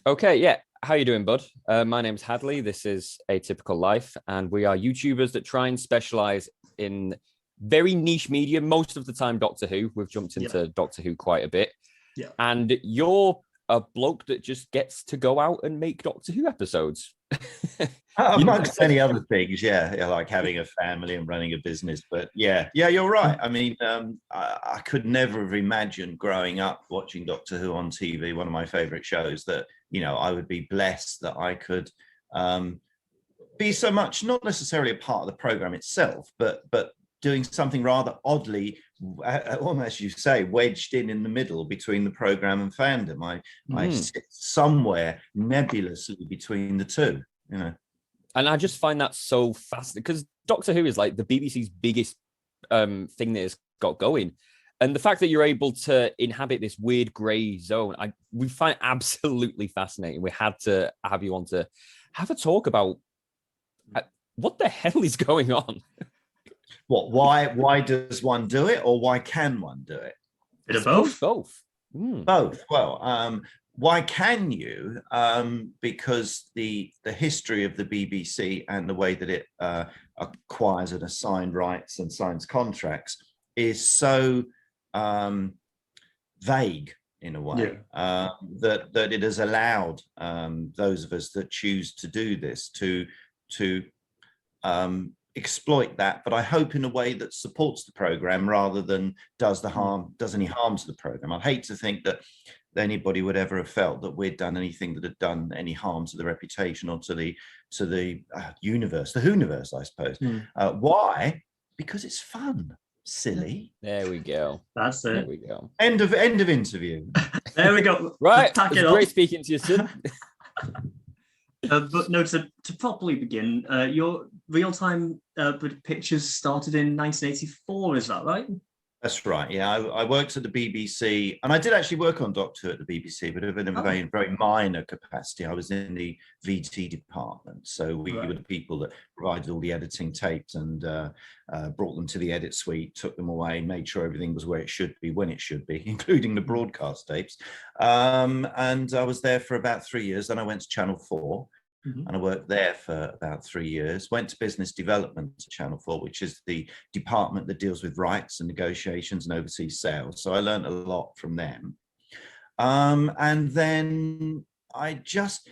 Okay, yeah. How you doing, bud? My name's Hadley. This is Atypical Life, and we are YouTubers that try and specialize in very niche media. Most of the time, Doctor Who. We've jumped Yeah, into Doctor Who quite a bit, yeah. and you're a bloke that just gets to go out and make Doctor Who episodes. You know, Amongst many other things, yeah, like having a family and running a business. But yeah, you're right. I mean, I could never have imagined growing up watching Doctor Who on TV, one of my favorite shows, that, I would be blessed that I could be so much, not necessarily a part of the program itself, but doing something rather oddly, almost, you say, wedged in the middle between the program and fandom. I sit somewhere nebulously between the two. and I just find that so fascinating because Doctor Who is like the BBC's biggest thing that it's got going. And the fact that you're able to inhabit this weird gray zone, we find absolutely fascinating. We had to have you on to have a talk about what the hell is going on. Why does one do it, or why can one do it? Bit of both. Both. Both. Well, why can you? Because the history of the BBC and the way that it acquires and assigns rights and signs contracts is so vague in a way, that it has allowed those of us that choose to do this to exploit that, but I hope in a way that supports the program rather than does any harm to the program. I'd hate to think that anybody would ever have felt that we'd done anything that had done any harm to the reputation or to the universe, the Whoniverse, I suppose. Why? Because it's fun. Silly. There we go. That's it. There we go. End of interview. There we go. Right. It's Great speaking to you, Sid. But no, to properly begin, your real-time pictures started in 1984, is that right? That's right. Yeah, I worked at the BBC, and I did actually work on Doctor Who at the BBC, but in a very minor capacity. I was in the VT department, so we were the people that provided all the editing tapes and brought them to the edit suite, took them away, made sure everything was where it should be, when it should be, including the broadcast tapes. And I was there for about 3 years. Then I went to Channel 4. And I worked there for about 3 years, went to business development at Channel 4, which is the department that deals with rights and negotiations and overseas sales. So I learned a lot from them. And then I just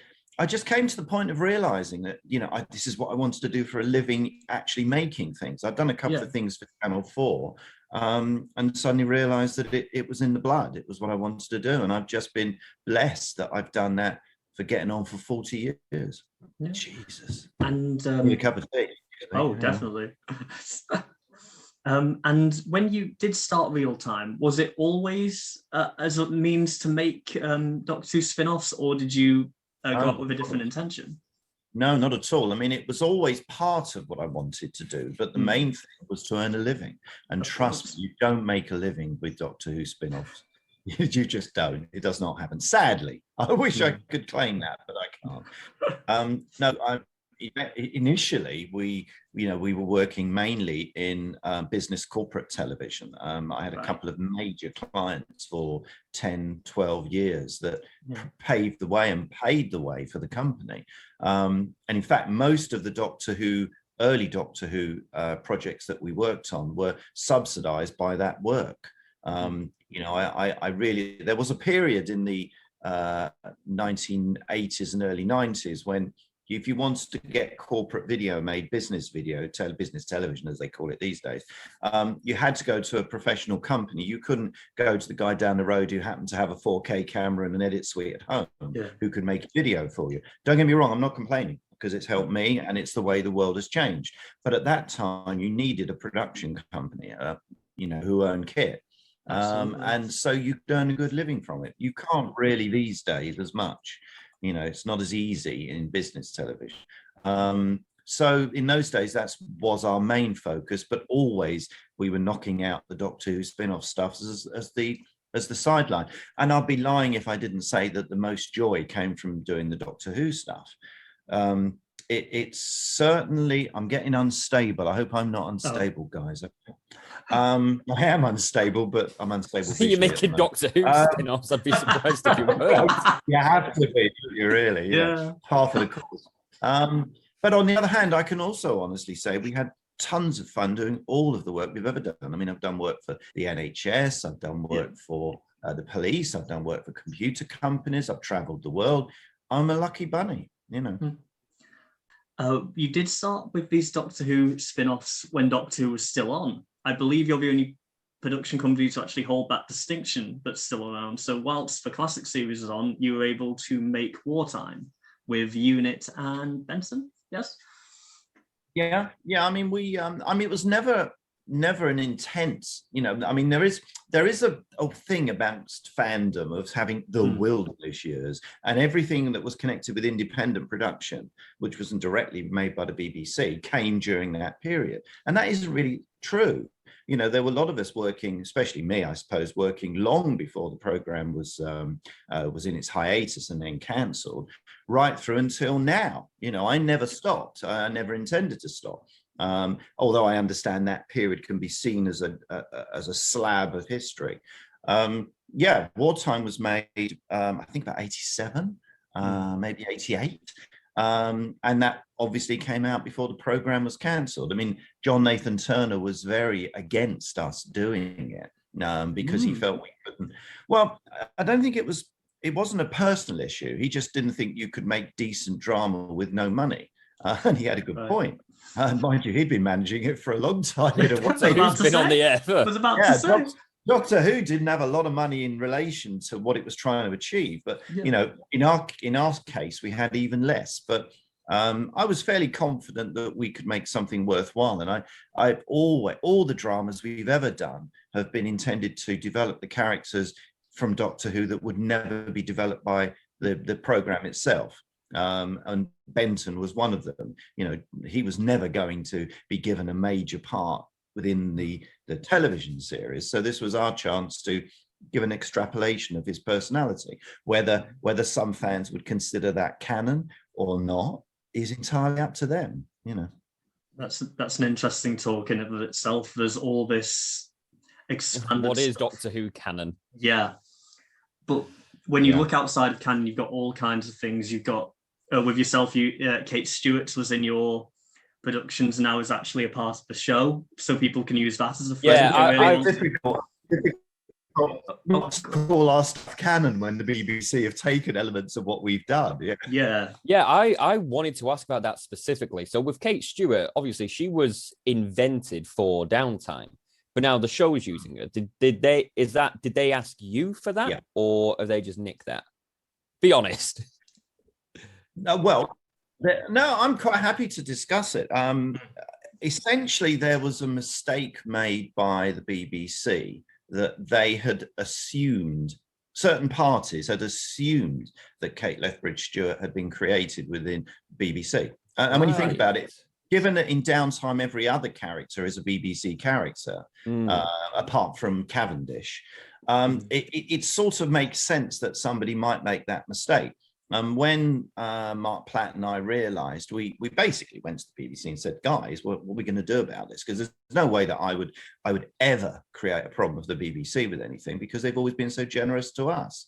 came to the point of realizing that, this is what I wanted to do for a living, actually making things. I'd done a couple of things for Channel 4, and suddenly realized that it was in the blood. It was what I wanted to do. And I've just been blessed that I've done that for getting on for 40 years. Yeah. Jesus. And a cup of tea. Oh, definitely. And when you did start Reeltime, was it always as a means to make Doctor Who spin-offs, or did you go up with a different intention? No, not at all. I mean, it was always part of what I wanted to do, but the main thing was to earn a living. And trust me, you don't make a living with Doctor Who spin-offs. You just don't. It does not happen. Sadly, I wish I could claim that, but I can't. Initially, we were working mainly in business corporate television. I had a couple of major clients for 10, 12 years that paved the way and paid the way for the company. And in fact, most of the early Doctor Who projects that we worked on were subsidized by that work. I really, there was a period in the 1980s and early 90s when if you wanted to get corporate video made, business video, business television, as they call it these days, you had to go to a professional company. You couldn't go to the guy down the road who happened to have a 4K camera and an edit suite at home, who could make a video for you. Don't get me wrong, I'm not complaining, because it's helped me and it's the way the world has changed. But at that time, you needed a production company, who owned kit. And so you earn a good living from it. You can't really these days as much. It's not as easy in business television. So in those days, that was our main focus, but always we were knocking out the Doctor Who spin-off stuff as the sideline. And I'd be lying if I didn't say that the most joy came from doing the Doctor Who stuff. it's certainly, I'm getting unstable. I hope I'm not unstable, guys. I am unstable, but I'm unstable. You're making Doctor Who spin-offs. I'd be surprised if you weren't. You have to be, you really. Yeah. Half of the course. But on the other hand, I can also honestly say we had tons of fun doing all of the work we've ever done. I mean, I've done work for the NHS, I've done work for the police, I've done work for computer companies, I've traveled the world. I'm a lucky bunny, you know. You did start with these Doctor Who spin-offs when Doctor Who was still on. I believe you're the only production company to actually hold that distinction that's still around. So whilst the classic series is on, you were able to make Wartime with Unit and Benson, yes? Yeah. I mean, it was never an intense, you know. I mean, there is a thing about fandom of having the wilderness years, and everything that was connected with independent production, which wasn't directly made by the BBC, came during that period, and that isn't really true. You know, there were a lot of us working, especially me, I suppose, working long before the program was in its hiatus and then cancelled, right through until now. You know, I never stopped. I never intended to stop. Although I understand that period can be seen as a slab of history. Wartime was made, I think about 87, maybe 88. And that obviously came out before the program was cancelled. I mean, John Nathan Turner was very against us doing it because he felt we couldn't. Well, I don't think it wasn't a personal issue. He just didn't think you could make decent drama with no money. And he had a good point. Mind you, he'd been managing it for a long time. Who's been on the air first? Doctor Who didn't have a lot of money in relation to what it was trying to achieve, but you know, in our case, we had even less. But I was fairly confident that we could make something worthwhile, and I've always, all the dramas we've ever done have been intended to develop the characters from Doctor Who that would never be developed by the program itself. And Benton was one of them. You know, he was never going to be given a major part within the television series, so this was our chance to give an extrapolation of his personality. Whether some fans would consider that canon or not is entirely up to them, you know. That's an interesting talk in and of itself. There's all this expanded what is stuff. Doctor Who canon? Yeah, but when you look outside of canon, you've got all kinds of things. You've got with yourself, Kate Stewart was in your productions, now is actually a part of the show, so people can use that as a phrase. Difficult not to call our stuff canon when the BBC have taken elements of what we've done. I wanted to ask about that specifically. So with Kate Stewart, obviously she was invented for Downtime, but now the show is using her. Did they ask you for that, or have they just nicked that? Be honest. No, I'm quite happy to discuss it. Essentially, there was a mistake made by the BBC that they had assumed, certain parties had assumed that Kate Lethbridge-Stewart had been created within BBC. And when you think about it, given that in Downtime every other character is a BBC character, apart from Cavendish, it sort of makes sense that somebody might make that mistake. When Mark Platt and I realised, we basically went to the BBC and said, guys, what are we going to do about this? Because there's no way that I would ever create a problem with the BBC with anything, because they've always been so generous to us.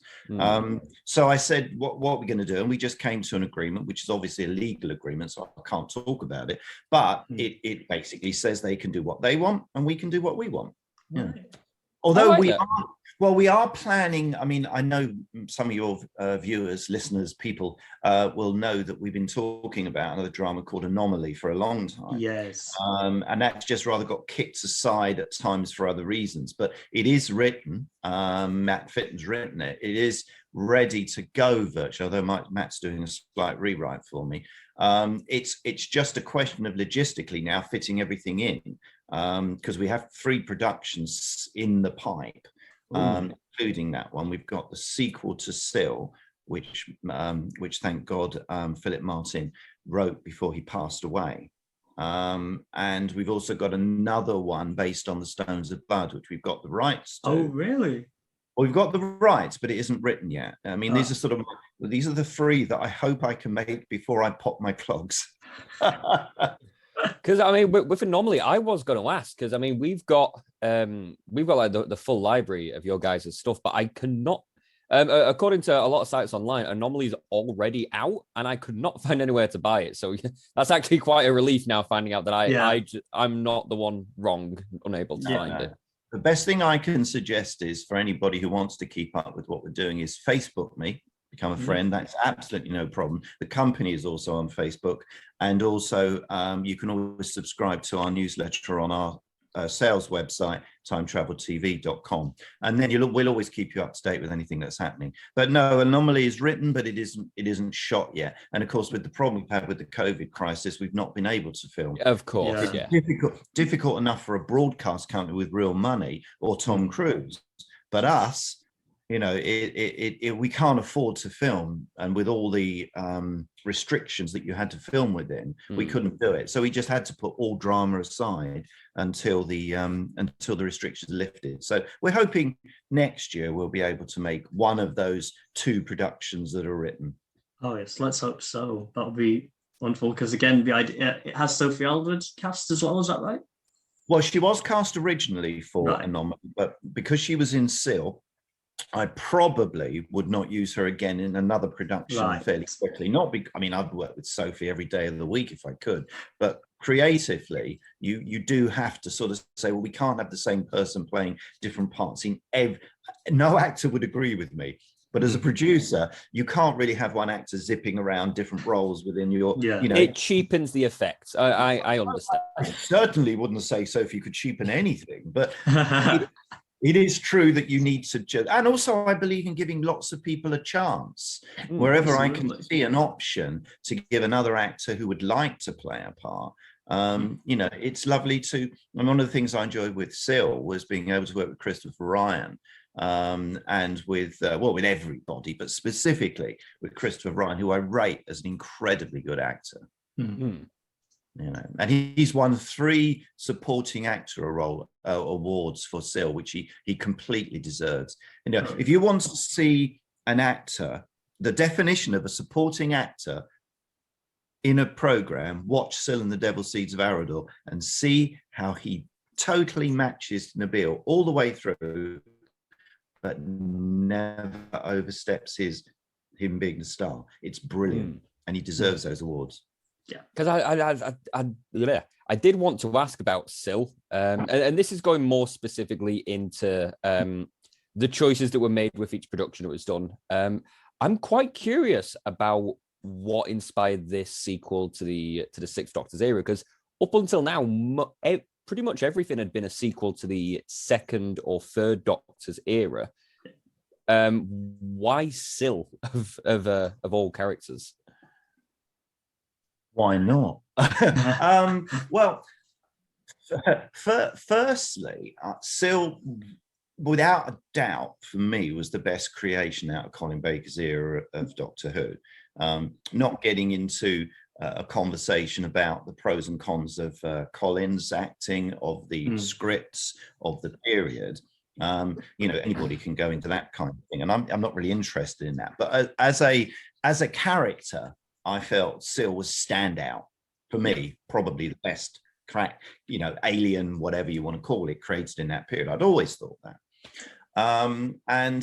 So I said, what are we going to do? And we just came to an agreement, which is obviously a legal agreement, so I can't talk about it. But it basically says they can do what they want and we can do what we want. Yeah. Although we are planning, I mean, I know some of your viewers, listeners, people will know that we've been talking about another drama called Anomaly for a long time. Yes. And that's just rather got kicked aside at times for other reasons. But it is written, Matt Fitton's written it. It is ready to go virtually, although Matt's doing a slight rewrite for me. It's just a question of logistically now fitting everything in, because we have 3 productions in the pipe. Including that one. We've got the sequel to Sill, which thank God Philip Martin wrote before he passed away. And we've also got another one based on the Stones of Blood, which we've got the rights to. Oh, really? Well, we've got the rights, but it isn't written yet. I mean, these are the 3 that I hope I can make before I pop my clogs. Because I mean, with Anomaly, I was going to ask, because I mean, we've got like the full library of your guys' stuff, but I cannot. According to a lot of sites online, Anomaly's already out, and I could not find anywhere to buy it. So that's actually quite a relief now, finding out that I'm not the one wrong, unable to find it. The best thing I can suggest is for anybody who wants to keep up with what we're doing is Facebook me, become a friend. That's absolutely no problem. The company is also on Facebook, and also you can always subscribe to our newsletter on our sales website, timetraveltv.com, and then we'll always keep you up to date with anything that's happening. But no, Anomaly is written, but it isn't shot yet. And of course, with the problem we've had with the COVID crisis, we've not been able to film. Of course, Difficult enough for a broadcast company with real money or Tom Cruise, but us, you know, we can't afford to film, and with all the restrictions that you had to film within, we couldn't do it. So we just had to put all drama aside until the restrictions lifted. So we're hoping next year we'll be able to make one of those 2 productions that are written. Oh yes, let's hope so. That'll be wonderful, because again, the idea, it has Sophie Aldred cast as well. Is that right? Well, she was cast originally for Anomaly, but because she was in Sil, I probably would not use her again in another production fairly quickly. I mean, I'd work with Sophie every day of the week if I could, but creatively, you do have to sort of say, well, we can't have the same person playing different parts in no actor would agree with me. But as a producer, you can't really have one actor zipping around different roles within your, you know. It cheapens the effects. I understand. I certainly wouldn't say Sophie could cheapen anything, but it is true that you need to judge. And also, I believe in giving lots of people a chance. Wherever I can see an option to give another actor who would like to play a part, you know, it's lovely to. And one of the things I enjoyed with Sil was being able to work with Christopher Ryan, and with everybody, but specifically with Christopher Ryan, who I rate as an incredibly good actor. You know, and he's won 3 supporting actor awards for Sil, which he completely deserves. You know, if you want to see an actor, the definition of a supporting actor in a program, watch Sil and the Devil Seeds of Arador and see how he totally matches Nabil all the way through, but never oversteps him being the star. It's brilliant, and he deserves those awards. Yeah, because I did want to ask about Sil, and this is going more specifically into the choices that were made with each production that was done. I'm quite curious about what inspired this sequel to the Sixth Doctor's era, because up until now, pretty much everything had been a sequel to the second or third Doctor's era. Why Sil of all characters? Why not? Well, firstly, Sil, without a doubt, for me, was the best creation out of Colin Baker's era of Doctor Who. Not getting into a conversation about the pros and cons of Colin's acting, of the scripts of the period. You know, anybody can go into that kind of thing, and I'm not really interested in that. But as a character, I felt Sil was standout for me, probably the best alien, whatever you want to call it, created in that period. I'd always thought that. And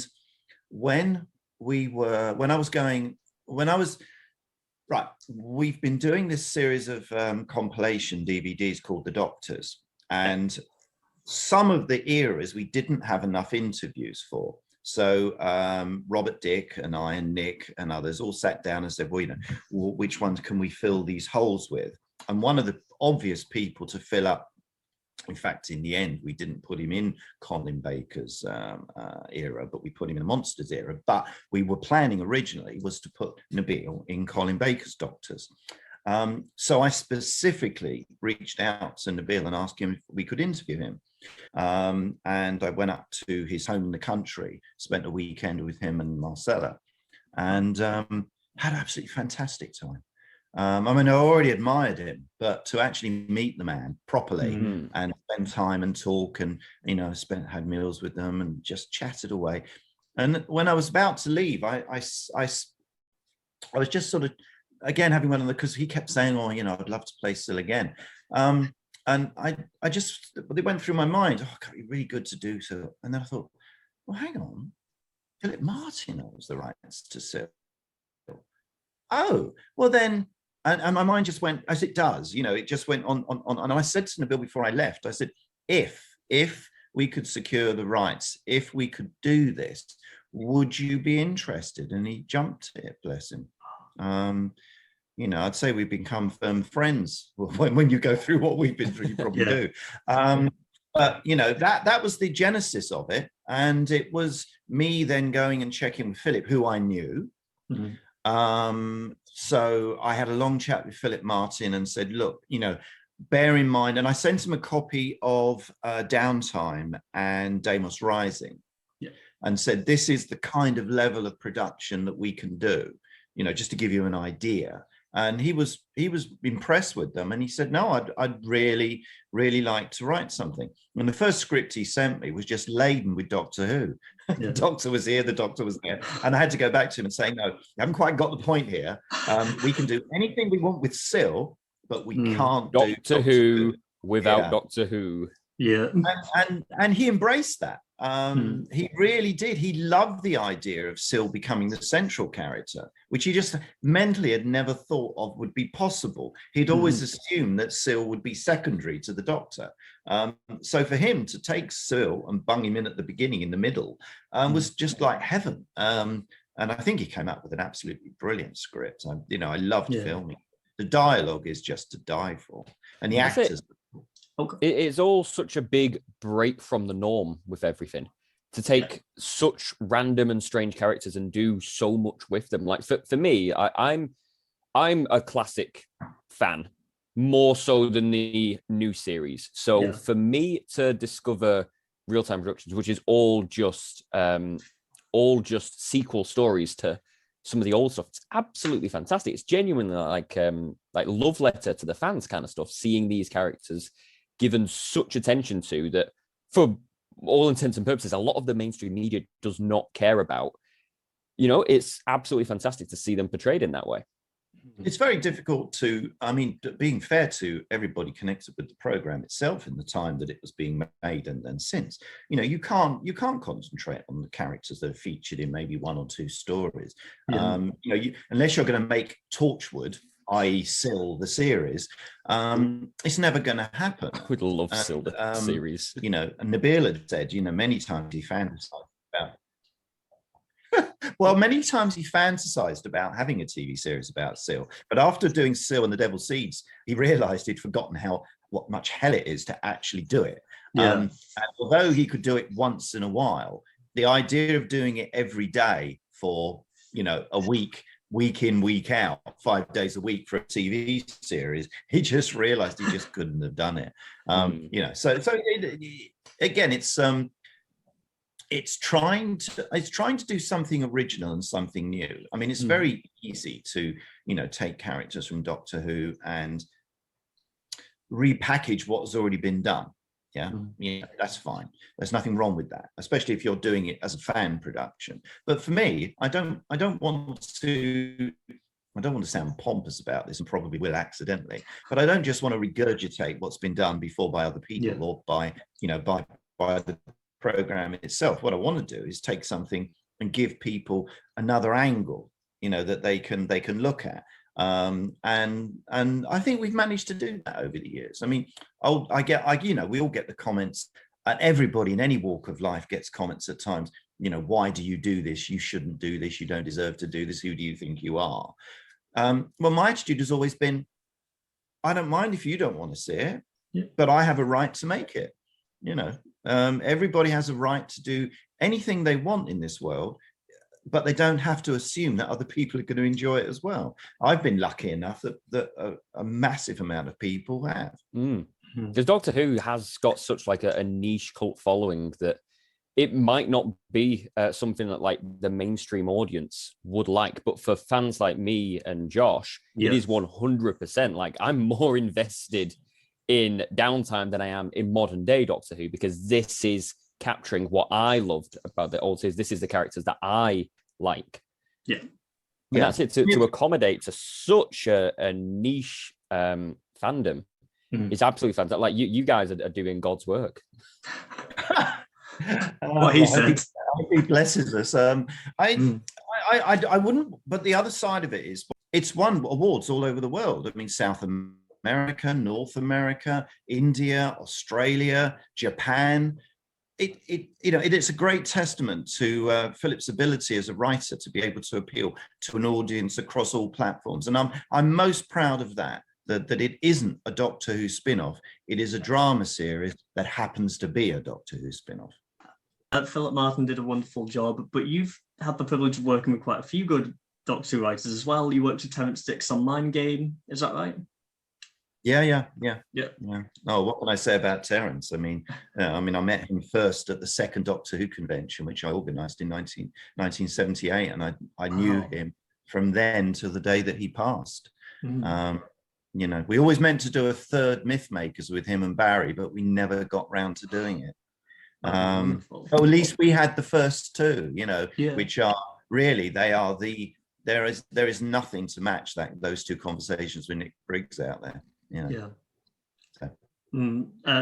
we've been doing this series of compilation DVDs called The Doctors, and some of the eras we didn't have enough interviews for. So Robert Dick and I and Nick and others all sat down and said, well, you know, which ones can we fill these holes with? And one of the obvious people to fill up, in fact, in the end, we didn't put him in Colin Baker's era, but we put him in the Monsters era. But we were planning originally was to put Nabil in Colin Baker's Doctors. So I specifically reached out to Nabil and asked him if we could interview him. And I went up to his home in the country, spent a weekend with him and Marcella, and had an absolutely fantastic time. I mean, I already admired him, but to actually meet the man properly and spend time and talk, and you know, had meals with them and just chatted away. And when I was about to leave, I was just sort of again, having one of the, because he kept saying, "Oh, I'd love to play Syl again." And I just, it went through my mind, oh, it'd be really good to do so. And then I thought, well, hang on, Philip Martin owns the rights to Syl. Oh, well then, and my mind just went, as it does, it just went on. And I said to Nabil before I left, I said, if we could secure the rights, if we could do this, would you be interested? And he jumped at it, bless him. I'd say we've become firm friends. When you go through what we've been through, you probably do. But that was the genesis of it, and it was me then going and checking with Philip, who I knew. So I had a long chat with Philip Martin and said, look, bear in mind, and I sent him a copy of Downtime and Daemons Rising, and said, this is the kind of level of production that we can do, just to give you an idea. And he was impressed with them, and he said, no, I'd really, really like to write something. And the first script he sent me was just laden with Doctor Who. The Doctor was here, the Doctor was there, and I had to go back to him and say, no, you haven't quite got the point here. We can do anything we want with Syl, but we can't do Doctor Who without Doctor Who. Yeah. And he embraced that. He really did. He loved the idea of Syl becoming the central character, which he just mentally had never thought of would be possible. He'd always assumed that Syl would be secondary to the Doctor. So for him to take Syl and bung him in at the beginning, in the middle, was just like heaven. And I think he came up with an absolutely brilliant script. I loved filming. The dialogue is just to die for, and the actors. It's all such a big break from the norm with everything, to take such random and strange characters and do so much with them. Like for me, I'm a classic fan, more so than the new series. So for me to discover Reeltime Productions, which is all just sequel stories to some of the old stuff, it's absolutely fantastic. It's genuinely like love letter to the fans kind of stuff, seeing these characters given such attention to that, for all intents and purposes, a lot of the mainstream media does not care about. It's absolutely fantastic to see them portrayed in that way. It's very difficult to, being fair to everybody connected with the program itself in the time that it was being made and then since, you can't concentrate on the characters that are featured in maybe one or two stories. Unless you're going to make Torchwood, i.e. Syl, the series, it's never going to happen. I would love Syl, the series. And Nabil had said, many times he fantasized about many times he fantasized about having a TV series about Syl. But after doing Syl and the Devil's Seeds, he realized he'd forgotten what much hell it is to actually do it. And although he could do it once in a while, the idea of doing it every day for, a week in, week out, 5 days a week for a TV series, he just realized he just couldn't have done it. Again, it's trying to do something original and something new. It's very easy to, take characters from Doctor Who and repackage what's already been done. That's fine. There's nothing wrong with that, especially if you're doing it as a fan production. But for me, I don't want to sound pompous about this, and probably will accidentally, but I don't just want to regurgitate what's been done before by other people or by the program itself. What I want to do is take something and give people another angle, that they can look at. And I think we've managed to do that over the years. we all get the comments, and everybody in any walk of life gets comments at times, why do you do this? You shouldn't do this. You don't deserve to do this. Who do you think you are? Well, my attitude has always been, I don't mind if you don't want to see it, but I have a right to make it. Everybody has a right to do anything they want in this world, but they don't have to assume that other people are going to enjoy it as well. I've been lucky enough that a massive amount of people have. Because Doctor Who has got such like a niche cult following that it might not be something that like the mainstream audience would like, but for fans like me and Josh, it is 100%. Like, I'm more invested in Downtime than I am in modern day Doctor Who, because this is capturing what I loved about the old series. This is the characters that I like. And that's it, to accommodate to such a niche fandom is absolutely fantastic. Like you guys are doing God's work. What he said. He blesses us. I wouldn't, but the other side of it is it's won awards all over the world. I mean, South America, North America, India, Australia, Japan. It's a great testament to Philip's ability as a writer to be able to appeal to an audience across all platforms. And I'm most proud of that it isn't a Doctor Who spin-off. It is a drama series that happens to be a Doctor Who spin-off. Philip Martin did a wonderful job, but you've had the privilege of working with quite a few good Doctor Who writers as well. You worked with Terence Dicks on Mindgame, is that right? Yeah. Oh, what can I say about Terence? I mean, I met him first at the second Doctor Who convention, which I organised in 1978, and I knew him from then to the day that he passed. We always meant to do a third Mythmakers with him and Barry, but we never got round to doing it. But at least we had the first two, which are really, there is nothing to match those two conversations with Nick Briggs out there.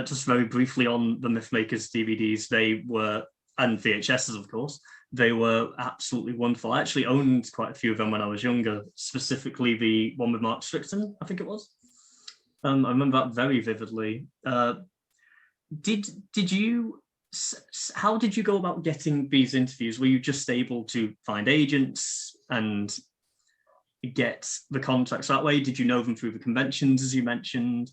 Just very briefly on the Mythmakers DVDs, they were, and VHSs of course, they were absolutely wonderful. I actually owned quite a few of them when I was younger, specifically the one with Mark Strickton, I think it was. I remember that very vividly. Did you, how did you go about getting these interviews? Were you just able to find agents and get the contracts that way? Did you know them through the conventions, as you mentioned?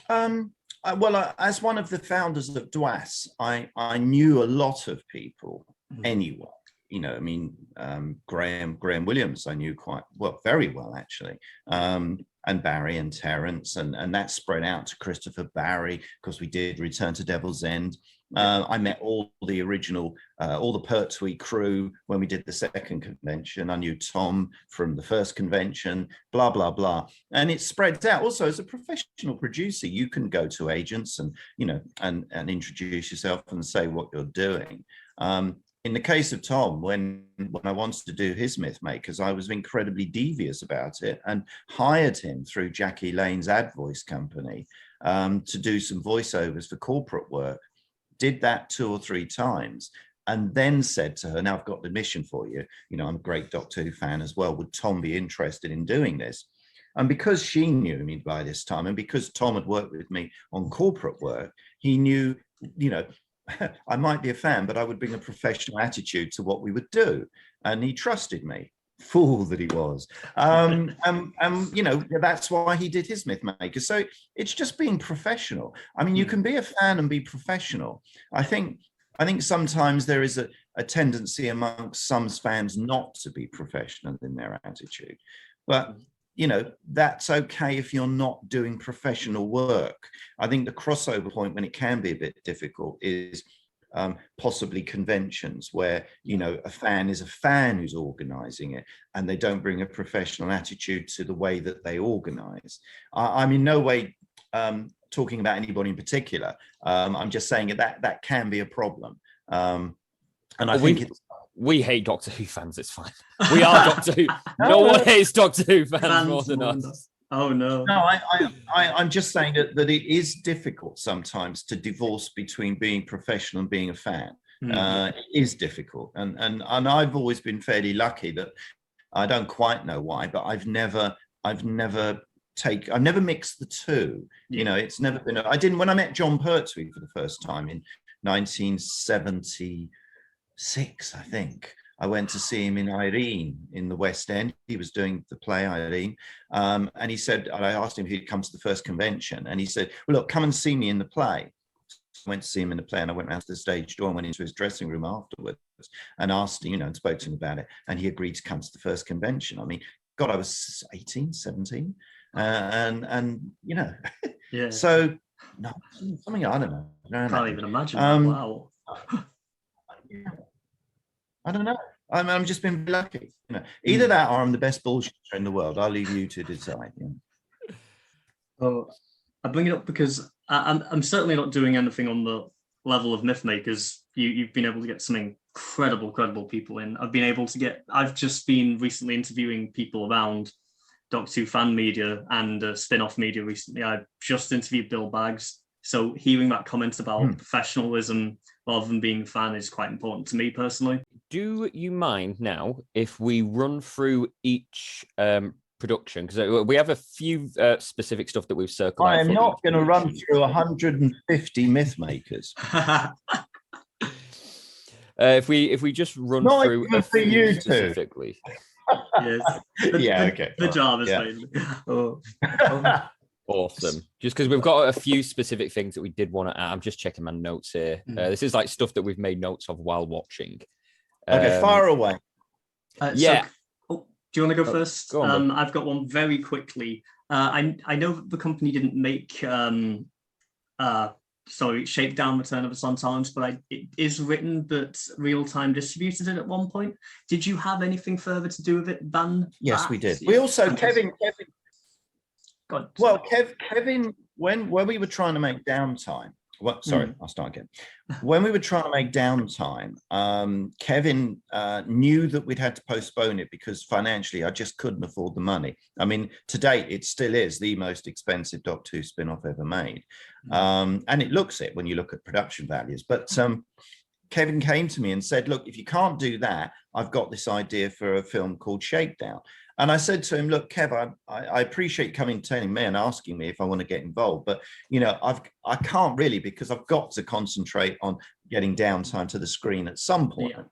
Well, as one of the founders of DWAS, I knew a lot of people anyway. Graham Williams I knew quite well, very well actually, and Barry and Terence, and that spread out to Christopher Barry because we did Return to Devil's End. I met all the original, all the Pertwee crew when we did the second convention. I knew Tom from the first convention, blah, blah, blah. And it spreads out. Also, as a professional producer, you can go to agents and, and introduce yourself and say what you're doing. In the case of Tom, when I wanted to do his Mythmakers, I was incredibly devious about it and hired him through Jackie Lane's ad voice company to do some voiceovers for corporate work. Did that 2 or 3 times and then said to her, now I've got the mission for you. I'm a great Doctor Who fan as well. Would Tom be interested in doing this? And because she knew me by this time, and because Tom had worked with me on corporate work, he knew, I might be a fan, but I would bring a professional attitude to what we would do. And he trusted me. Fool that he was. That's why he did his Mythmakers. So it's just being professional. I mean, you can be a fan and be professional. I think sometimes there is a tendency amongst some fans not to be professional in their attitude. But that's okay if you're not doing professional work. I think the crossover point when it can be a bit difficult is possibly conventions where, a fan is a fan who's organizing it and they don't bring a professional attitude to the way that they organize. I'm in no way talking about anybody in particular. I'm just saying that can be a problem. And I think we hate Doctor Who fans. It's fine. We are Doctor Who. No one hates Doctor Who fans more than us. Oh no! No, I'm just saying that it is difficult sometimes to divorce between being professional and being a fan. It is difficult, and I've always been fairly lucky that I don't quite know why, but I've never mixed the two. It's never been. I didn't when I met John Pertwee for the first time in 1976, I think. I went to see him in Irene in the West End. He was doing the play Irene. And he said, I asked him if he'd come to the first convention. And he said, well, look, come and see me in the play. I went to see him in the play and I went round to the stage door and went into his dressing room afterwards and asked him, and spoke to him about it. And he agreed to come to the first convention. I mean, God, I was 18, 17. Yeah. So, no, something I don't know. I can't even imagine. Wow. I don't know. I'm just been lucky. Either that or I'm the best bullshitter in the world. I'll leave you to decide. Oh, I bring it up because I'm certainly not doing anything on the level of Mythmakers. You've been able to get something incredible people in. I've just been recently interviewing people around Doctor Who fan media and spin-off media recently. I just interviewed Bill Baggs. So hearing that comment about professionalism rather than being a fan is quite important to me personally. Do you mind now if we run through each production? Because we have a few specific stuff that we've circled out. I am not going to run through 150 myth makers. If we just run Not through a for few you specifically. Yes. Okay. Pajamas, Yeah. mainly. Oh. Awesome. Just because we've got a few specific things that we did want to add. I'm just checking my notes here. This is like stuff that we've made notes of while watching. Okay, fire away. Yeah. Do you want to go first? Go on, I've got one very quickly. I know that the company didn't make Shakedown Return of the Sun Talents, but it is written that Reeltime distributed it at one point. Did you have anything further to do with it than Yes, that? we did. We also, Kevin. God. Well, Kevin, when we were trying to make Downtime, I'll start again. When we were trying to make Downtime, Kevin knew that we'd had to postpone it because financially I just couldn't afford the money. I mean, to date, it still is the most expensive Doctor Who spin-off ever made. And it looks it when you look at production values. But Kevin came to me and said, look, if you can't do that, I've got this idea for a film called Shakedown. And I said to him, look, Kev, I appreciate you coming, telling me and asking me if I want to get involved. But, I can't really, because I've got to concentrate on getting Downtime to the screen at some point. Yeah.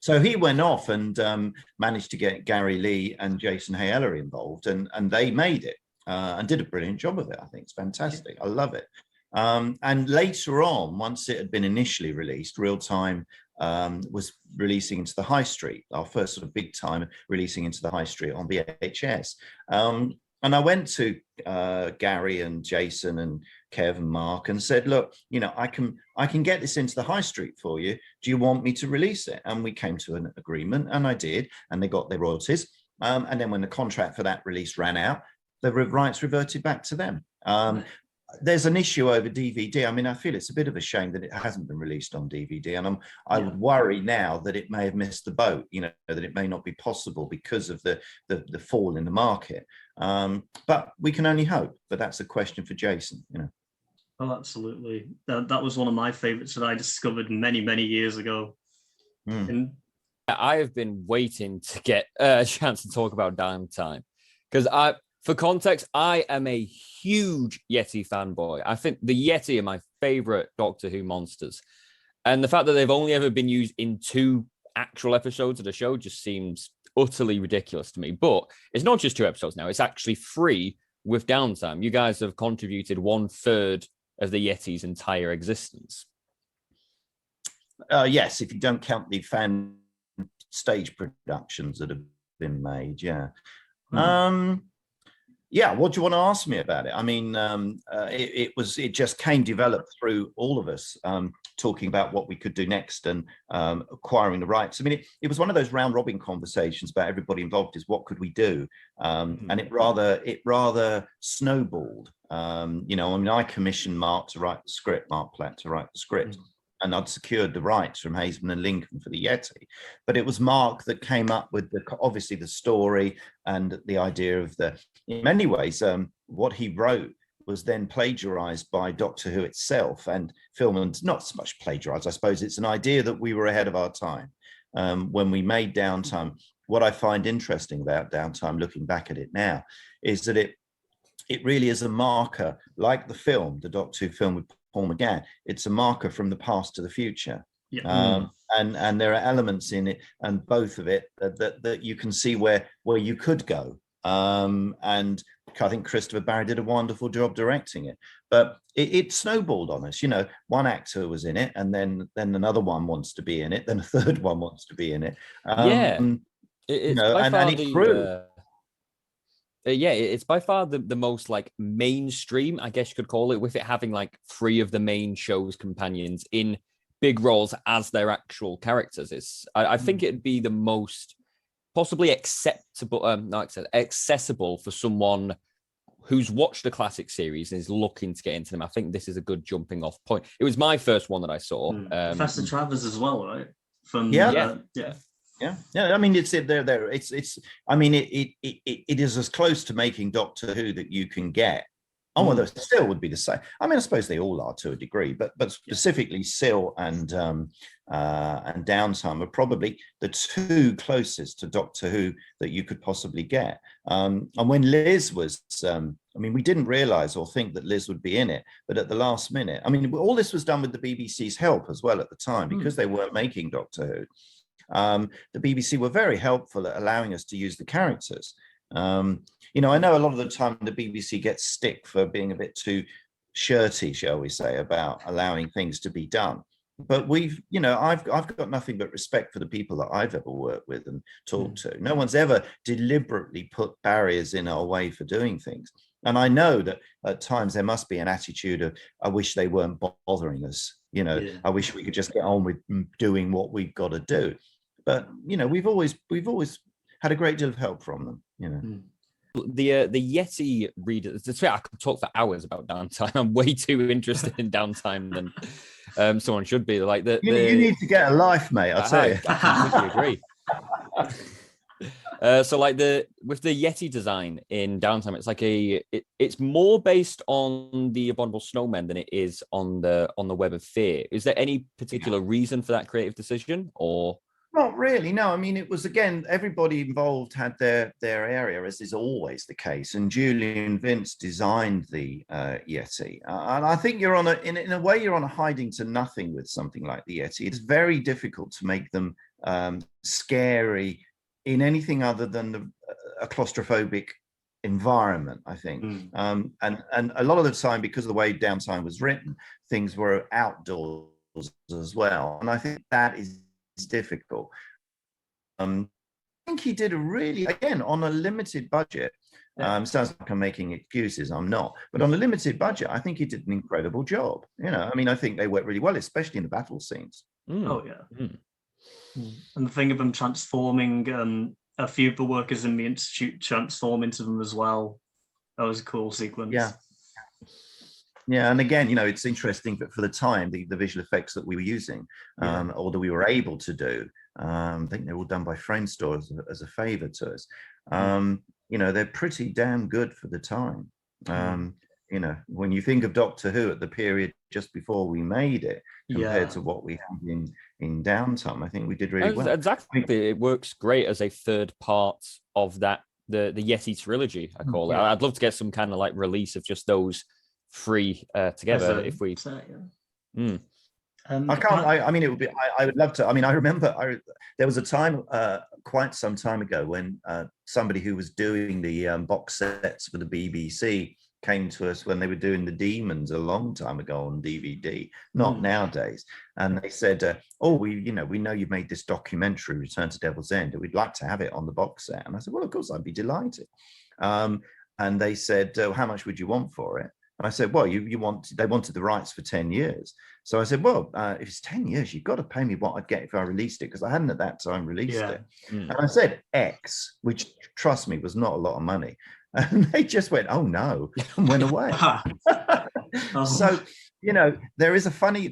So he went off and managed to get Gary Lee and Jason Hay-Ellery involved. And they made it and did a brilliant job of it. I think it's fantastic. I love it. And later on, once it had been initially released, Reeltime was releasing into the high street, our first sort of big time releasing into the high street on VHS. And I went to Gary and Jason and Kev and Mark and said, look, I can get this into the high street for you. Do you want me to release it? And we came to an agreement, and I did, and they got their royalties. And then when the contract for that release ran out, the rights reverted back to them. There's an issue over DVD. I mean, I feel it's a bit of a shame that it hasn't been released on DVD, and I would worry now that it may have missed the boat. That it may not be possible because of the fall in the market. But we can only hope. But that's a question for Jason. Oh, absolutely. That was one of my favorites that I discovered many years ago. I have been waiting to get a chance to talk about Downtime because for context, I am a huge Yeti fanboy. I think the Yeti are my favorite Doctor Who monsters. And the fact that they've only ever been used in 2 actual episodes of the show just seems utterly ridiculous to me. But it's not just 2 episodes now. It's actually 3 with Downtime. You guys have contributed 1/3 of the Yeti's entire existence. Yes, if you don't count the fan stage productions that have been made, yeah. Yeah, what do you want to ask me about it? I mean, it just came developed through all of us talking about what we could do next and acquiring the rights. I mean, it was one of those round robin conversations about everybody involved is what could we do, and it rather snowballed. I commissioned Mark to write the script, Mark Platt to write the script. And I'd secured the rights from Hazeman and Lincoln for the Yeti. But it was Mark that came up with obviously the story and the idea of in many ways, what he wrote was then plagiarized by Doctor Who itself and film, and not so much plagiarized, I suppose. It's an idea that we were ahead of our time. When we made Downtime, what I find interesting about Downtime, looking back at it now, is that it really is a marker, like the film, the Doctor Who film with Paul McGann. It's a marker from the past to the future. And there are elements in it, and both of it that you can see where you could go. And I think Christopher Barry did a wonderful job directing it, but it snowballed on us. One actor was in it, and then another one wants to be in it, then a third one wants to be in it. It grew. It's by far the most like mainstream, I guess you could call it, with it having like 3 of the main show's companions in big roles as their actual characters. I think it'd be the most possibly accessible for someone who's watched the classic series and is looking to get into them, I think this is a good jumping off point. It was my first one that I saw. Professor Travers as well, right? From Yeah. yeah. I mean, it's there. It's. I mean, it is as close to making Doctor Who that you can get. Oh, well, there still would be the same. I mean, I suppose they all are to a degree, but specifically Sil and Downtime are probably the two closest to Doctor Who that you could possibly get. And when Liz was, I mean, we didn't realise or think that Liz would be in it, but at the last minute, I mean, all this was done with the BBC's help as well at the time, because they weren't making Doctor Who. The BBC were very helpful at allowing us to use the characters. You know, I know a lot of the time the BBC gets stick for being a bit too shirty, shall we say, about allowing things to be done. But we've, you know, I've got nothing but respect for the people that I've ever worked with and talked to. No one's ever deliberately put barriers in our way for doing things. And I know that at times there must be an attitude of, I wish they weren't bothering us. You know, I wish we could just get on with doing what we've got to do. But, you know, we've always had a great deal of help from them, you know. The Yeti readers, I could talk for hours about Downtime. I'm way too interested in Downtime than someone should be. Like you need to get a life, mate. I'll tell you. I completely agree. So like with the Yeti design in Downtime, it's like it's more based on the Abominable Snowmen than it is on the Web of Fear. Is there any particular reason for that creative decision, or? Not really, no. I mean, it was, again, everybody involved had their area, as is always the case. And Julian Vince designed the Yeti. And I think you're in a way, you're on a hiding to nothing with something like the Yeti. It's very difficult to make them scary in anything other than a claustrophobic environment, I think. And a lot of the time, because of the way Downtime was written, things were outdoors as well. And I think that is difficult. I think he did a really, again, on a limited budget. Sounds like I'm making excuses. I'm not. But on a limited budget, I think he did an incredible job. You know, I mean, I think they worked really well, especially in the battle scenes. Oh, yeah. And the thing of them transforming a few of the workers in the Institute transform into them as well. That was a cool sequence. Yeah, and again, you know, it's interesting that for the time, the visual effects that we were using, or that we were able to do, I think they're all done by Framestore as a favor to us. You know, they're pretty damn good for the time. You know, when you think of Doctor Who at the period just before we made it, compared to what we had in Downtime, I think we did really well. Exactly, it works great as a third part of that the Yeti trilogy, I call it. I'd love to get some kind of like release of just those three together if we I mean, it would be, I would love to. I mean, I remember there was a time quite some time ago when somebody who was doing the box sets for the BBC came to us when they were doing the Demons a long time ago on DVD, not nowadays. And they said, we know you've made this documentary, Return to Devil's End, and we'd like to have it on the box set. And I said, well, of course, I'd be delighted. And they said, how much would you want for it? And I said, well, they wanted the rights for 10 years. So I said, well, if it's 10 years, you've got to pay me what I'd get if I released it, because I hadn't at that time released it. And I said X, which, trust me, was not a lot of money. And they just went, oh no, and went away. So, you know, there is a funny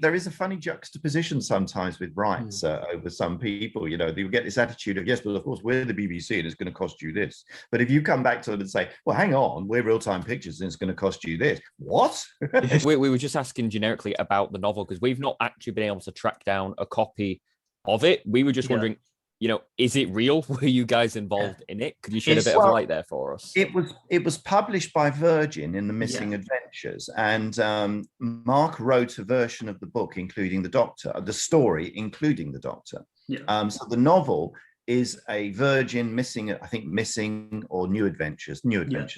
juxtaposition sometimes with rights over some people. You know, you get this attitude of, yes, well, of course, we're the BBC and it's going to cost you this. But if you come back to them and say, well, hang on, we're Reeltime Pictures and it's going to cost you this. What? we were just asking generically about the novel, because we've not actually been able to track down a copy of it. We were just wondering, you know, is it real? Were you guys involved in it? Could you shed a bit of light there for us? It was published by Virgin in the Missing Adventures, and Mark wrote a version of the book including the Doctor, the story including the Doctor. So the novel is a Virgin Missing or New Adventures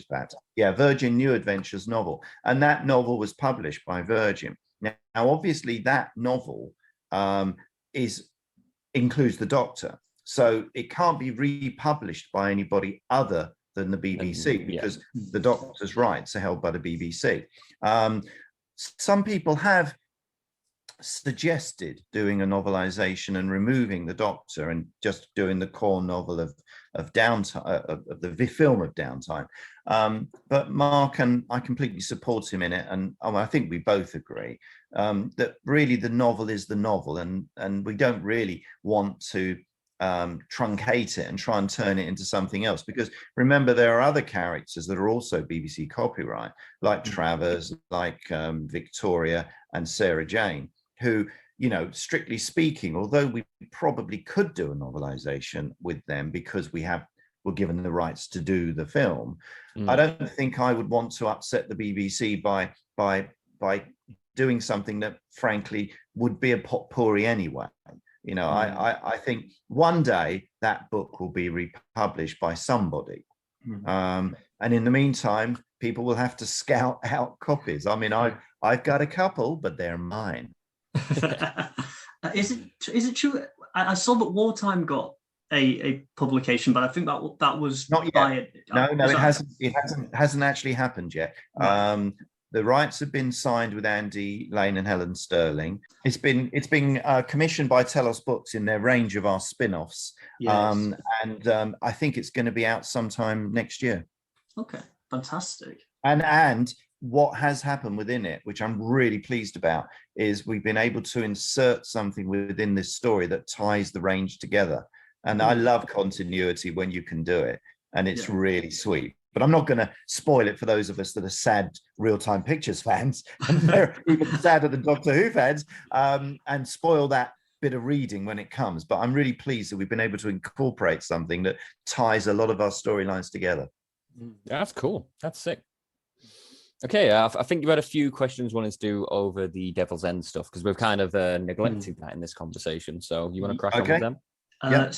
perhaps. Virgin New Adventures novel, and that novel was published by Virgin. Now obviously that novel includes the Doctor. So it can't be republished by anybody other than the BBC, because the Doctor's rights are held by the BBC. Some people have suggested doing a novelization and removing the Doctor and just doing the core novel of Downtime, of the film of Downtime. But Mark, and I completely support him in it, and I think we both agree that really the novel is the novel, and we don't really want to truncate it and try and turn it into something else, because remember, there are other characters that are also BBC copyright, like Travers, like Victoria and Sarah Jane, who, you know, strictly speaking, although we probably could do a novelization with them because were given the rights to do the film, I don't think I would want to upset the BBC by doing something that frankly would be a potpourri anyway. You know, I think one day that book will be republished by somebody. And in the meantime, people will have to scout out copies. I mean, I've got a couple, but they're mine. Is it true? I saw that Wartime got a publication, but I think that was not yet. No, it hasn't actually happened yet. Right. The rights have been signed with Andy Lane and Helen Sterling. It's been commissioned by Telos Books in their range of our spin-offs. Yes. And I think it's going to be out sometime next year. Okay, fantastic. And what has happened within it, which I'm really pleased about, is we've been able to insert something within this story that ties the range together. And I love continuity when you can do it. And it's really sweet. But I'm not going to spoil it for those of us that are sad Reeltime Pictures fans, and they're even sadder than Doctor Who fans, and spoil that bit of reading when it comes. But I'm really pleased that we've been able to incorporate something that ties a lot of our storylines together. Yeah, that's cool. That's sick. Okay, I think you had a few questions wanted to do over the Devil's End stuff, because we've kind of neglected that in this conversation. So you want to crack on with them?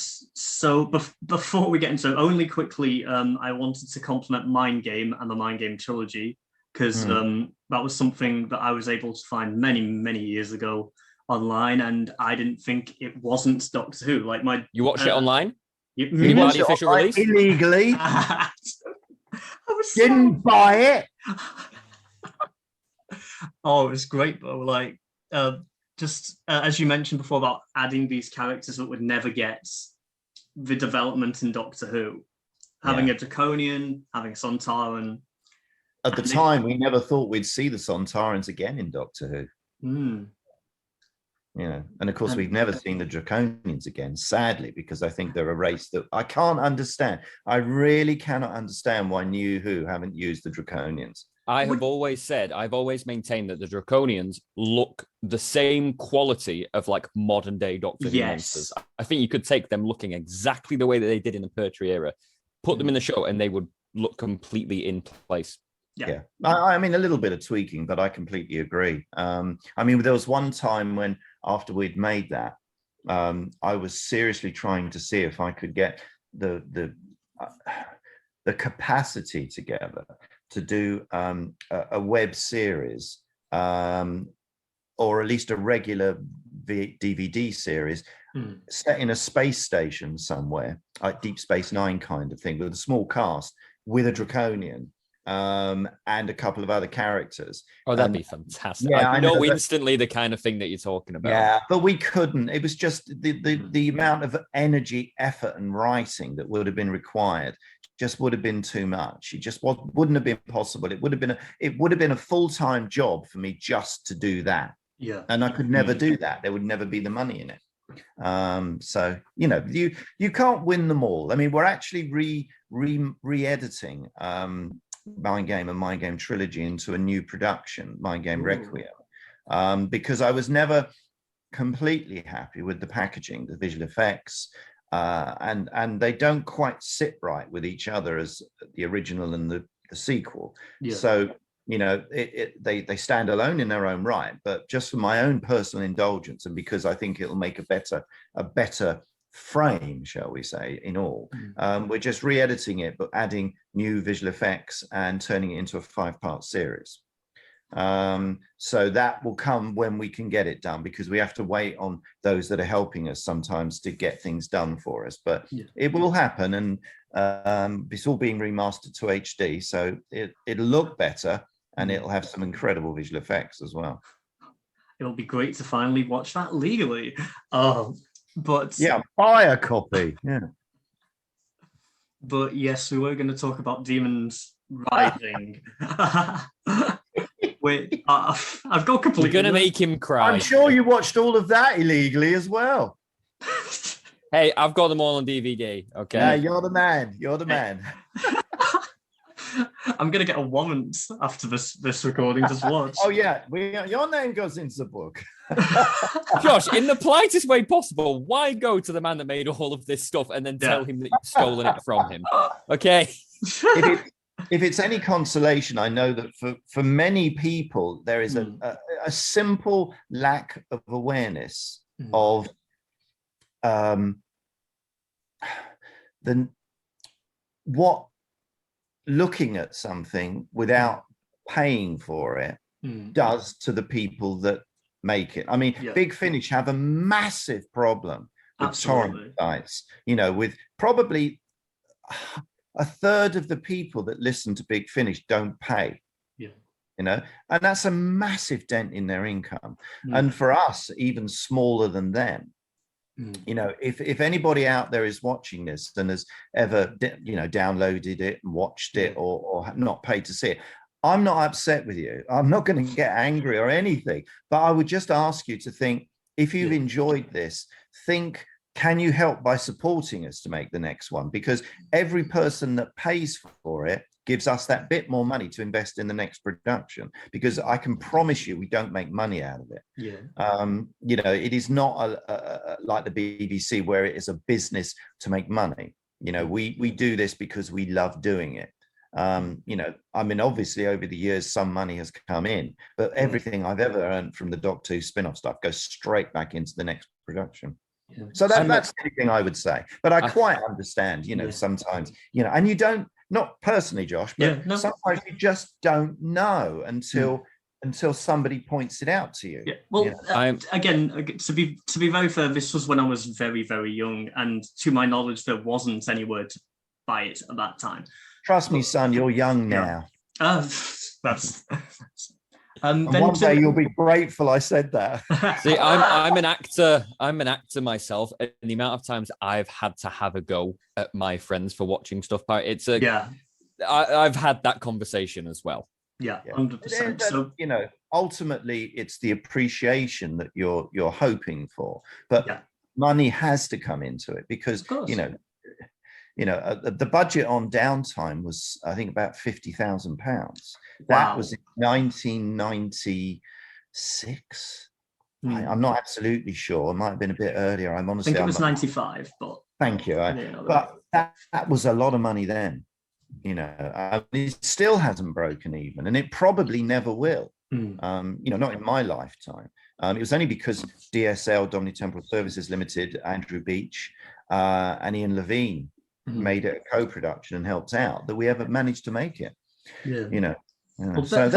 So before we get into it, only quickly, I wanted to compliment Mindgame and the Mindgame trilogy, because that was something that I was able to find many, many years ago online, and I didn't think it wasn't Doctor Who. Like you watched it online? You watched the official release illegally. Didn't buy it. Oh, it was great though. Like just as you mentioned before about adding these characters that would never get the development in Doctor Who, having a Draconian, having Sontaran. At the time, we never thought we'd see the Sontarans again in Doctor Who. You know, and of course, we've never seen the Draconians again, sadly, because I think they're a race that I can't understand. I really cannot understand why New Who haven't used the Draconians. I've always maintained that the Draconians look the same quality of like modern day Doctor Who monsters. I think you could take them looking exactly the way that they did in the Pertwee era, put them in the show, and they would look completely in place. Yeah. I mean, a little bit of tweaking, but I completely agree. I mean, there was one time when, after we'd made that, I was seriously trying to see if I could get the capacity together to do a web series, or at least a regular DVD series set in a space station somewhere, like Deep Space Nine kind of thing, with a small cast, with a Draconian. And a couple of other characters. Oh, that'd be fantastic. Yeah, I know instantly the kind of thing that you're talking about. Yeah, but we couldn't. It was just the amount of energy, effort, and writing that would have been required just would have been too much. It just wouldn't have been possible. It would have been a full-time job for me just to do that. Yeah, and I could never do that. There would never be the money in it. So you know, you can't win them all. I mean, we're actually re-editing Mindgame and Mindgame trilogy into a new production, Mindgame Requiem, because I was never completely happy with the packaging, the visual effects, and they don't quite sit right with each other as the original and the sequel. So you know, they stand alone in their own right, but just for my own personal indulgence, and because I think it'll make a better frame, shall we say, in all. We're just re-editing it, but adding new visual effects and turning it into a 5-part series. So that will come when we can get it done, because we have to wait on those that are helping us sometimes to get things done for us. But it will happen, and it's all being remastered to HD, so it'll look better, and it'll have some incredible visual effects as well. It'll be great to finally watch that legally. But buy a copy. But yes, we were going to talk about Demons Rising. Wait, I've got completely. You're gonna make him cry. I'm sure you watched all of that illegally as well. Hey, I've got them all on DVD. Okay. Yeah, you're the man. You're the man. I'm gonna get a warrant after this recording to watch. Oh yeah, your name goes into the book. Josh, in the politest way possible, why go to the man that made all of this stuff and then tell him that you've stolen it from him? Okay. If it's any consolation, I know that for many people, there is a simple lack of awareness of what looking at something without paying for it does to the people that make it. I mean, Big Finish have a massive problem with torrent sites, with probably a third of the people that listen to Big Finish don't pay, and that's a massive dent in their income. And for us, even smaller than them, if anybody out there is watching this and has ever, downloaded it and watched it or not paid to see it, I'm not upset with you. I'm not going to get angry or anything, but I would just ask you to think, if you've enjoyed this, think, can you help by supporting us to make the next one? Because every person that pays for it gives us that bit more money to invest in the next production, because I can promise you we don't make money out of it. It is not like the BBC where it is a business to make money. We do this because we love doing it. Obviously over the years some money has come in, but everything I've ever earned from the Doctor Who spin-off stuff goes straight back into the next production. So that's anything I would say, but I quite understand, sometimes, and you don't, not personally, Josh, but sometimes you just don't know until somebody points it out to you. Again, to be very fair, this was when I was very, very young, and to my knowledge, there wasn't anywhere to buy it at that time. Trust me, son, you're young now. That's. And one day you'll be grateful I said that. See, I'm an actor. I'm an actor myself, and the amount of times I've had to have a go at my friends for watching stuff. I've had that conversation as well. 100%. So ultimately, it's the appreciation that you're hoping for, but money has to come into it, because the budget on Downtime was, I think, about £50,000. That was in 1996. I'm not absolutely sure. It might have been a bit earlier. I think it was 95. But thank you. But that was a lot of money then. It still hasn't broken even, and it probably never will. Not in my lifetime. It was only because DSL, Dominic Temporal Services Limited, Andrew Beach, and Ian Levine made it a co-production and helped out, that we ever managed to make it. Well, so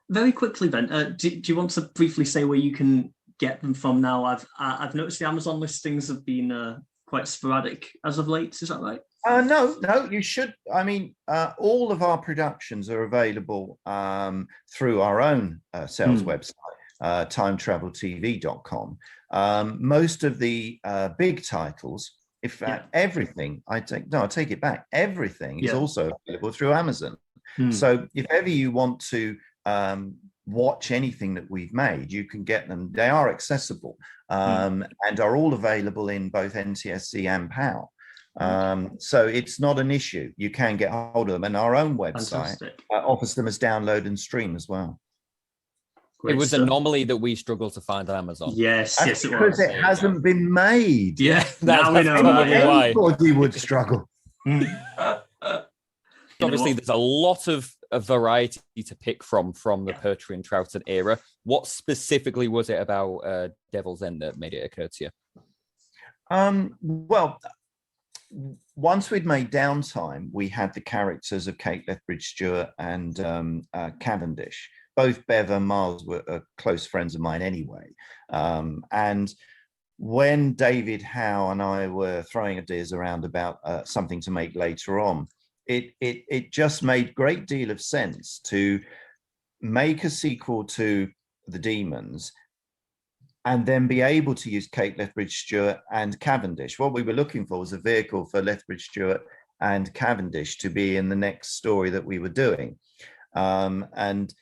very quickly then, do you want to briefly say where you can get them from now? I've noticed the Amazon listings have been quite sporadic as of late. Is that right? No, you should. I mean, all of our productions are available through our own sales website, timetraveltv.com. Most of the big titles, in fact, everything, I take it back. Everything is also available through Amazon. So if ever you want to watch anything that we've made, you can get them. They are accessible and are all available in both NTSC and PAL. So it's not an issue. You can get hold of them, and our own website offers them as download and stream as well. It was an anomaly that we struggle to find on Amazon. Yes, it was. Because it hasn't been made. Yeah, that's probably why. Anybody would struggle. Obviously, there's a lot of variety to pick from the Pertwee and Troughton era. What specifically was it about Devil's End that made it occur to you? Well, once we'd made Downtime, we had the characters of Kate Lethbridge-Stewart and Cavendish. Both Bev and Miles were close friends of mine anyway. And when David Howe and I were throwing ideas around about something to make later on, it just made a great deal of sense to make a sequel to The Demons and then be able to use Kate Lethbridge-Stewart and Cavendish. What we were looking for was a vehicle for Lethbridge-Stewart and Cavendish to be in the next story that we were doing. And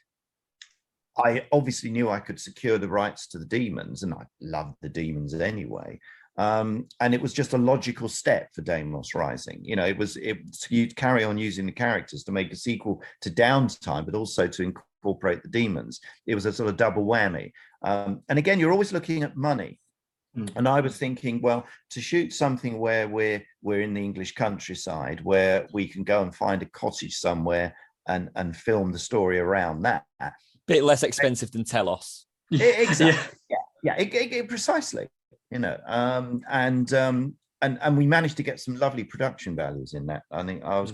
I obviously knew I could secure the rights to the Demons, and I loved the Demons anyway. And it was just a logical step for Daemons Rising. You know, you'd carry on using the characters to make a sequel to Downtime, but also to incorporate the Demons. It was a sort of double whammy. And again, you're always looking at money. And I was thinking, well, to shoot something where we're in the English countryside, where we can go and find a cottage somewhere and film the story around that. Bit less expensive than Telos. Exactly. Yeah, precisely. You know, and we managed to get some lovely production values in that. I think I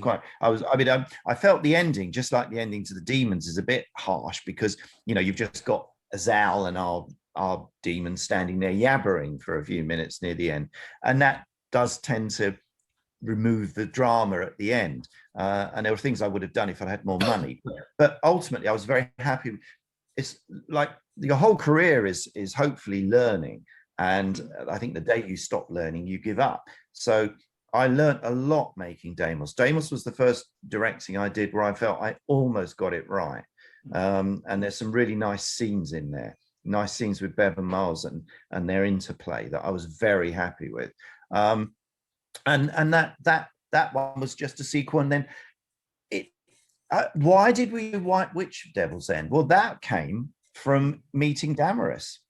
felt the ending, just like the ending to the Demons, is a bit harsh because, you know, you've just got Azal and our demon standing there yabbering for a few minutes near the end, and that does tend to remove the drama at the end. And there were things I would have done if I had more money, but ultimately I was very happy. It's like your whole career is hopefully learning, and I think the day you stop learning, you give up. So I learned a lot making Deimos. Deimos was the first directing I did where I felt I almost got it right. And there's some really nice scenes in there, nice scenes with Bev and Miles and their interplay that I was very happy with. And that one was just a sequel. And then why did we do White Witch Devil's End? Well, that came from meeting Damaris.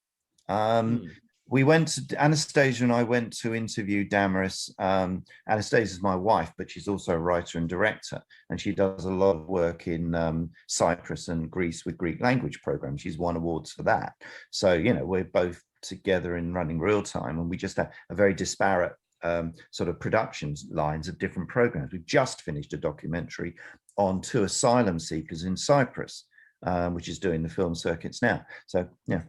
We went to, Anastasia and I went to interview Damaris. Anastasia's my wife, but she's also a writer and director, and she does a lot of work in Cyprus and Greece with Greek language programs. She's won awards for that. So, you know, we're both together in running Reeltime, and we just have a very disparate sort of production lines of different programs. We've just finished a documentary on two asylum seekers in Cyprus, which is doing the film circuits now. So, yeah.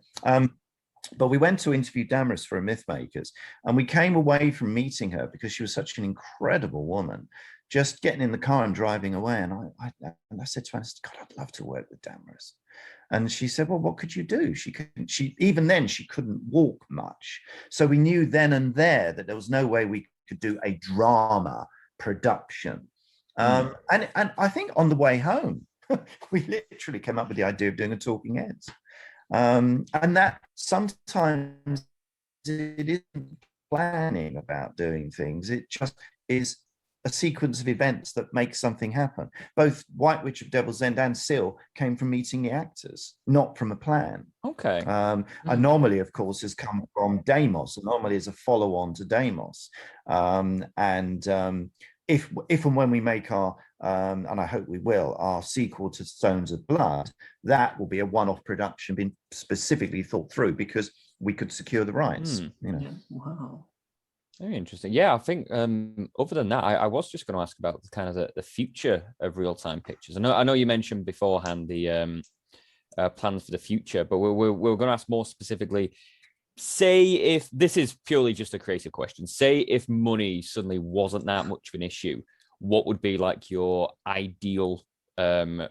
But we went to interview Damaris for a Mythmakers, and we came away from meeting her because she was such an incredible woman, just getting in the car and driving away. And I said to her, God, I'd love to work with Damaris. And she said, well, what could you do? Even then she couldn't walk much. So we knew then and there that there was no way we could do a drama production. And I think on the way home, we literally came up with the idea of doing a Talking Heads. And that sometimes it isn't planning about doing things. It just is a sequence of events that make something happen. Both White Witch of Devil's End and Seal came from meeting the actors, not from a plan. Okay. Anomaly, of course, has come from Deimos. Anomaly is a follow-on to Deimos. If and when we make our, and I hope we will, our sequel to Stones of Blood, that will be a one-off production, being specifically thought through because we could secure the rights. You know. Yeah. Wow. Very interesting. Yeah, I think other than that, I was just going to ask about kind of the future of Reeltime Pictures. I know you mentioned beforehand the plans for the future, but we're going to ask more specifically. Say if this is purely just a creative question, say if money suddenly wasn't that much of an issue, what would be like your ideal kind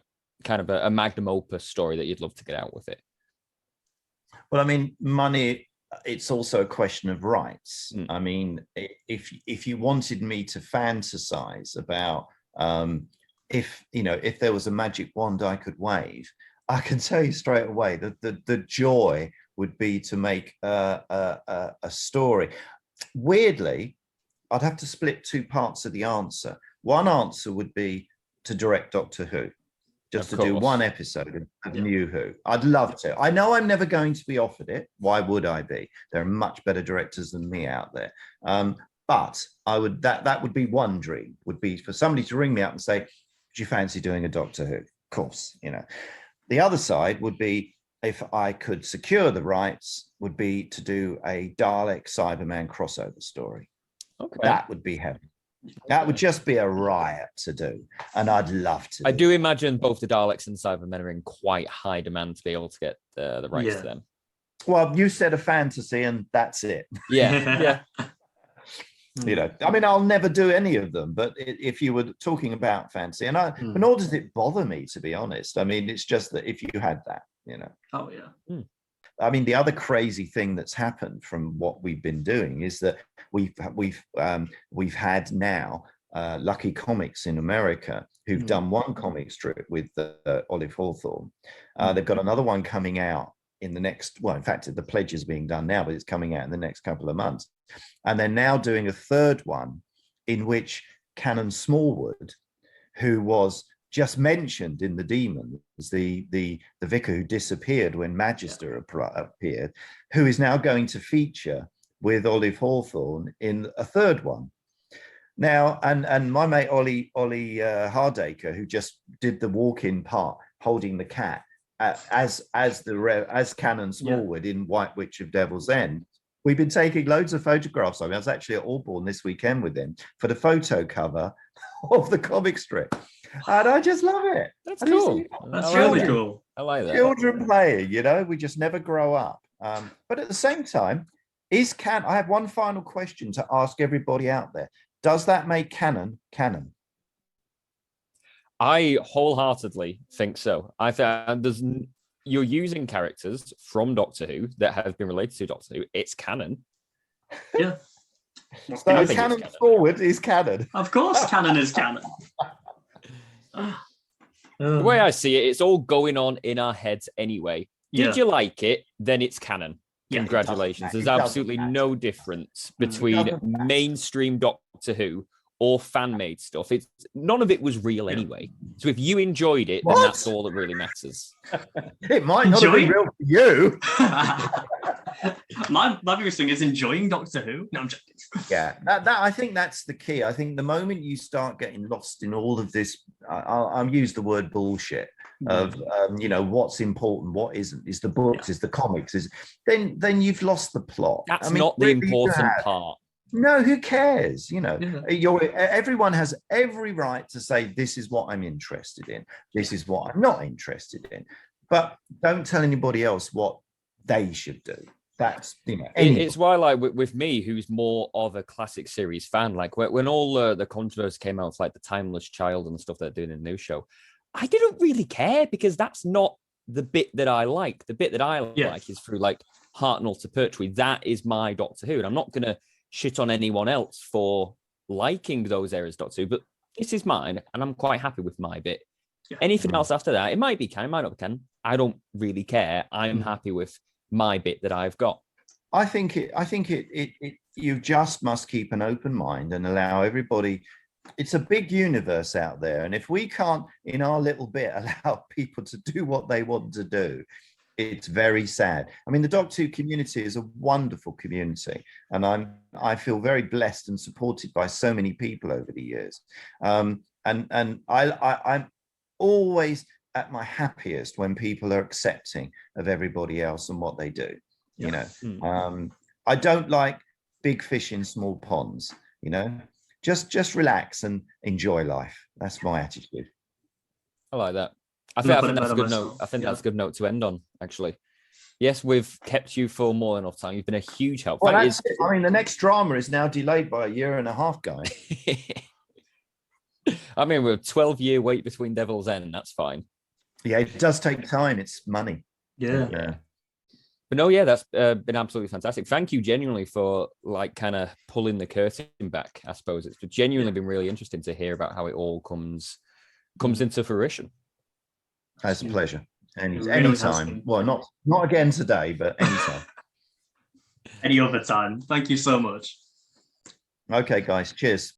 of a magnum opus story that you'd love to get out with it? Well, I mean, money, it's also a question of rights. I mean, if you wanted me to fantasize about if there was a magic wand I could wave, I can tell you straight away that the joy would be to make a story. Weirdly, I'd have to split two parts of the answer. One answer would be to direct Doctor Who, just to do one episode of New Who. I'd love to. I know I'm never going to be offered it. Why would I be? There are much better directors than me out there. But I would that would be one dream, would be for somebody to ring me up and say, do you fancy doing a Doctor Who? Of course, you know. The other side would be, if I could secure the rights, would be to do a Dalek Cyberman crossover story. Okay. That would be heaven. That would just be a riot to do, and I'd love to. I do imagine both the Daleks and Cybermen are in quite high demand to be able to get the rights to them. Well, you said a fantasy, and that's it. Yeah. You know, I mean, I'll never do any of them, but if you were talking about fantasy, and nor does it bother me, to be honest. I mean, it's just that if you had that, you know. Oh yeah. I mean, the other crazy thing that's happened from what we've been doing is that we've had now Lucky Comics in America, who've done one comic strip with Olive Hawthorne. They've got another one coming out in the next, well, in fact, the pledge is being done now, but it's coming out in the next couple of months. And they're now doing a third one in which Canon Smallwood, who was just mentioned in the Demons, the vicar who disappeared when Magister appeared, who is now going to feature with Olive Hawthorne in a third one. Now, and my mate Ollie Hardacre, who just did the walk-in part holding the cat as Canon Smallwood in White Witch of Devil's End, we've been taking loads of photographs of him. I was actually at Alborn this weekend with him for the photo cover of the comic strip, and I just love it. That's cool. That's really cool. I like that. Children playing, we just never grow up. But at the same time, I have one final question to ask everybody out there. Does that make canon? I wholeheartedly think so. I think you're using characters from Doctor Who that have been related to Doctor Who. It's canon. Yeah. So Canon Forward is canon. Of course, canon is canon. The way I see it, it's all going on in our heads anyway. Did you like it? Then it's canon. Yeah, Congratulations. There's absolutely no difference between mainstream Doctor Who or fan-made stuff. None of it was real anyway. So if you enjoyed it, then that's all that really matters. It might not have been real for you. My biggest thing is enjoying Doctor Who. No, I'm joking. Yeah, that I think that's the key. I think the moment you start getting lost in all of this, I'll use the word bullshit of what's important, what isn't, is the books, is the comics, then you've lost the plot. That's not the important part. No, who cares? Everyone has every right to say, this is what I'm interested in, this is what I'm not interested in, but don't tell anybody else what they should do. That's it's why, like with me, who's more of a classic series fan, like when all the controversy came out, like the Timeless Child and the stuff they're doing in the new show, I didn't really care because that's not the bit that I like. The bit that I like is through like Hartnell to Pertwee. That is my Doctor Who, and I'm not gonna shit on anyone else for liking those areas of Doctor Who, but this is mine, and I'm quite happy with my bit. Anything else after that, it might be canon, it might not be canon. I don't really care. I'm happy with my bit that I've got. I think you just must keep an open mind and allow everybody. It's a big universe out there, and if we can't in our little bit allow people to do what they want to do, it's very sad. I mean, the Doctor Who community is a wonderful community, and I feel very blessed and supported by so many people over the years. And I'm always at my happiest when people are accepting of everybody else and what they do. I don't like big fish in small ponds. Just relax and enjoy life. That's my attitude. I like that. I think that's a good note. I think that's a good note to end on, actually. Yes, we've kept you for more than enough time. You've been a huge help. Well, that's it. I mean, the next drama is now delayed by a year and a half, guys. I mean, we're a 12-year wait between Devil's End. That's fine. Yeah, it does take time. It's money. Yeah. But no, yeah, that's been absolutely fantastic. Thank you genuinely for like kind of pulling the curtain back, I suppose. It's genuinely been really interesting to hear about how it all comes into fruition. It's a pleasure. Anytime. Well, not again today, but anytime. Any other time. Thank you so much. Okay, guys. Cheers.